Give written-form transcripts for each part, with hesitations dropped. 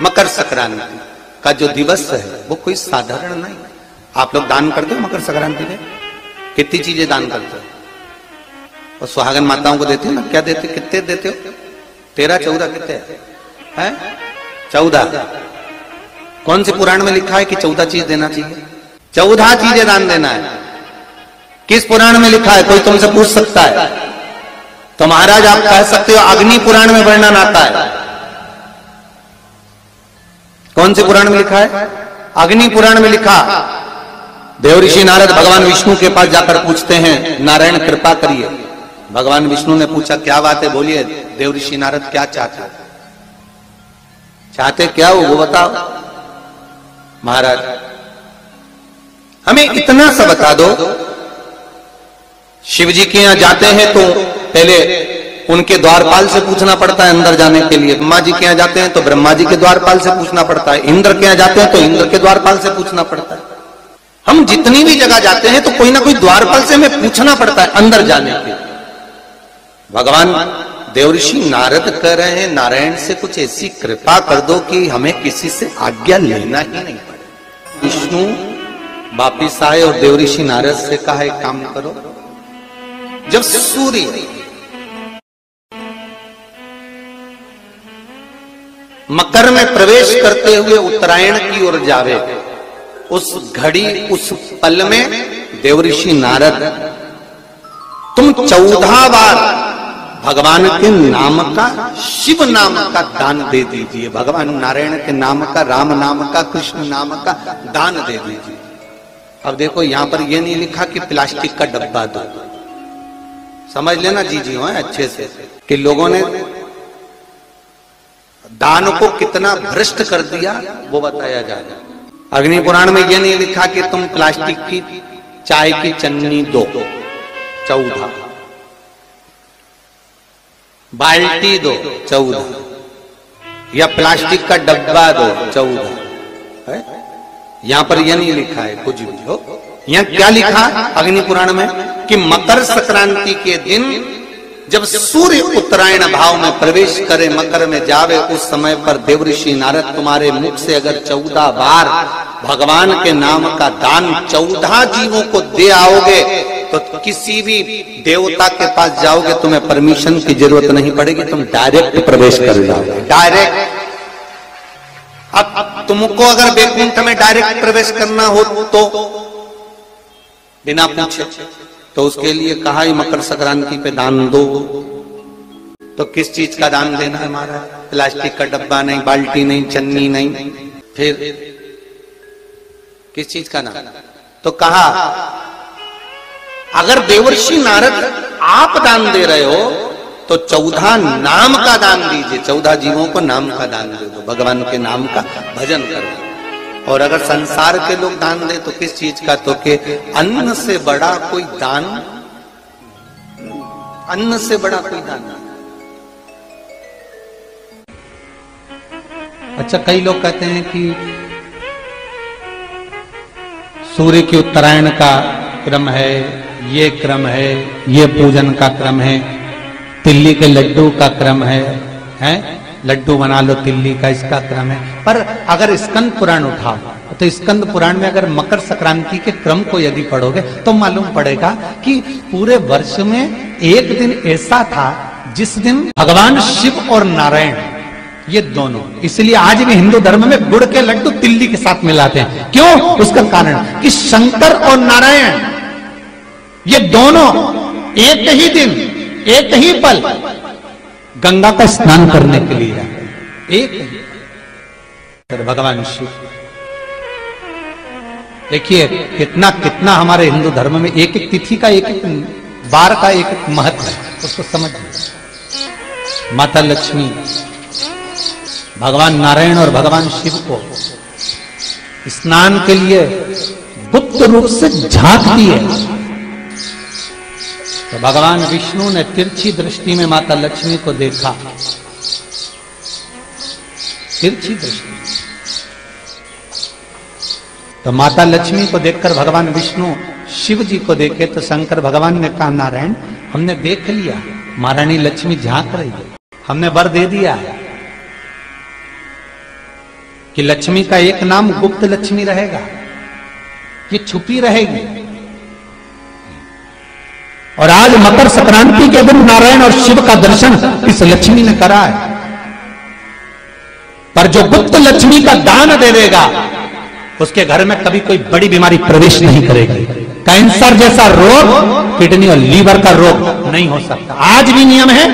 मकर संक्रांति का जो दिवस है वो कोई साधारण नहीं। आप लोग दान करते हो मकर संक्रांति में? कितनी चीजें दान करते हो? और सुहागन माताओं को देते हो ना? क्या देते, कितने देते हो? 13 14 कितने हैं? 14। कौन से पुराण में लिखा है कि 14 चीज देना चाहिए? 14 चीजें दान देना है। किस पुराण में लिखा है? कोई तुमसे पूछ सकता है तो महाराज आप कह सकते हो अग्नि पुराण में वर्णन आता है। कौन से पुराण में लिखा है? अग्नि पुराण में लिखा। देवऋषि नारद भगवान विष्णु के पास जाकर पूछते हैं, नारायण कृपा करिए। भगवान विष्णु ने पूछा क्या बात है, बोलिए देवऋषि नारद क्या चाहते क्या हो वो बताओ। महाराज हमें इतना सा बता दो, शिव जी के यहां जाते हैं तो पहले उनके द्वारपाल से पूछना पड़ता है अंदर जाने के लिए। ब्रह्मा जी के यहां जाते हैं तो ब्रह्मा जी के द्वारपाल से पूछना पड़ता है। इंद्र के यहां जाते हैं तो इंद्र के द्वारपाल से पूछना पड़ता है। हम जितनी भी जगह जाते हैं तो कोई ना कोई द्वारपाल से हमें पूछना पड़ता है अंदर जाने के लिए। भगवान देवऋषि नारद कह रहे हैं नारायण से कुछ ऐसी कृपा कर दो कि हमें किसी से आज्ञा लेना ही नहीं पड़े। विष्णु वापिस आए और देवऋषि नारद से कहा एक काम करो, जब सूर्य मकर में प्रवेश करते हुए उत्तरायण की ओर जावे, उस घड़ी उस पल में देवऋषि नारद तुम 14 बार भगवान के नाम का, शिव नाम का दान दे दीजिए। भगवान नारायण के नाम का, राम नाम का, कृष्ण नाम का दान दे दीजिए। अब देखो यहां पर यह नहीं लिखा कि प्लास्टिक का डब्बा दो। समझ लेना जी हो अच्छे से कि लोगों ने दान को कितना भ्रष्ट कर दिया वो बताया जाएगा। अग्नि पुराण में यह नहीं लिखा कि तुम प्लास्टिक की चाय की चन्नी दो 14, बाल्टी दो 14, या प्लास्टिक का डब्बा दो 14। यहां पर यह नहीं लिखा है कुछ भी हो। यहां क्या लिखा अग्नि पुराण में कि मकर संक्रांति के दिन जब सूर्य उत्तरायण भाव में प्रवेश करे, मकर में जावे, उस समय पर देवऋषि नारद तुम्हारे मुख से अगर 14 बार भगवान के नाम का दान 14 जीवों को दे आओगे तो किसी भी देवता के पास जाओगे तुम्हें परमिशन की जरूरत नहीं पड़ेगी, तुम डायरेक्ट प्रवेश कर जाओगे। डायरेक्ट। अब तुमको अगर वैकुंठ में डायरेक्ट प्रवेश करना हो तो बिना पूछे, तो उसके लिए कहा ही मकर संक्रांति पे दान दो। तो किस चीज का दान देना है हमारा? प्लास्टिक का डब्बा नहीं, बाल्टी नहीं, चन्नी नहीं, फिर किस चीज का नाम? तो कहा अगर देवर्षि नारद आप दान दे रहे हो तो 14 नाम का दान दीजिए। 14 जीवों को नाम का दान दे दो, भगवान के नाम का भजन करो। और अगर संसार के लोग दान दे तो किस चीज का? तो के अन्न से बड़ा कोई दान, अन्न से बड़ा कोई दान। अच्छा, कई लोग कहते हैं कि सूर्य की उत्तरायण का क्रम है, ये क्रम है, ये पूजन का क्रम है, तिल्ली के लड्डू का क्रम है, लड्डू बना लो तिल्ली का, इसका क्रम है। पर अगर स्कंद पुराण उठाओ तो स्कंद पुराण में अगर मकर संक्रांति के क्रम को यदि पढ़ोगे तो मालूम पड़ेगा कि पूरे वर्ष में एक दिन ऐसा था जिस दिन भगवान शिव और नारायण ये दोनों, इसलिए आज भी हिंदू धर्म में गुड़ के लड्डू तिल्ली के साथ मिलाते हैं। क्यों? उसका कारण कि शंकर और नारायण ये दोनों एक ही दिन, एक ही पल गंगा का स्नान करने के लिए एक भगवान शिव। देखिए कितना कितना हमारे हिंदू धर्म में एक एक तिथि का, एक एक बार का एक एक महत्व है, उसको समझिए। माता लक्ष्मी, भगवान नारायण और भगवान शिव को स्नान के लिए गुप्त रूप से झांकती है। तो भगवान विष्णु ने तिरछी दृष्टि में माता लक्ष्मी को देखा, तिरछी दृष्टि। तो माता लक्ष्मी को देखकर भगवान विष्णु शिव जी को देखे तो शंकर भगवान ने कहा नारायण हमने देख लिया, महारानी लक्ष्मी झांक रही है, हमने वर दे दिया है। कि लक्ष्मी का एक नाम गुप्त लक्ष्मी रहेगा, ये छुपी रहेगी। और आज मकर संक्रांति के दिन नारायण और शिव का दर्शन इस लक्ष्मी ने करा है। पर जो गुप्त लक्ष्मी का दान दे देगा उसके घर में कभी कोई बड़ी बीमारी प्रवेश नहीं करेगी। कैंसर जैसा रोग, किडनी और लीवर का रोग नहीं हो सकता। आज भी नियम है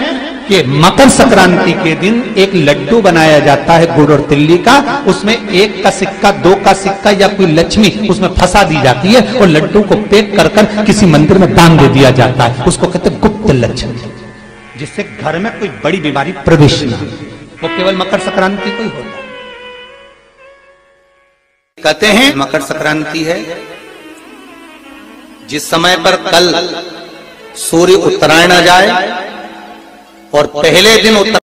कि मकर संक्रांति के दिन एक लड्डू बनाया जाता है गुड़ और तिल्ली का, उसमें 1 का सिक्का, 2 का सिक्का या कोई लक्ष्मी उसमें फंसा दी जाती है और लड्डू को पैक कर कर किसी मंदिर में दान दे दिया जाता है। उसको कहते हैं गुप्त लक्ष्मी, जिससे घर में कोई बड़ी बीमारी प्रवेश न हो। वो केवल मकर संक्रांति को ही होता है। कहते हैं मकर संक्रांति है जिस समय पर कल सूर्य उत्तरायण आ जाए और पहले दिन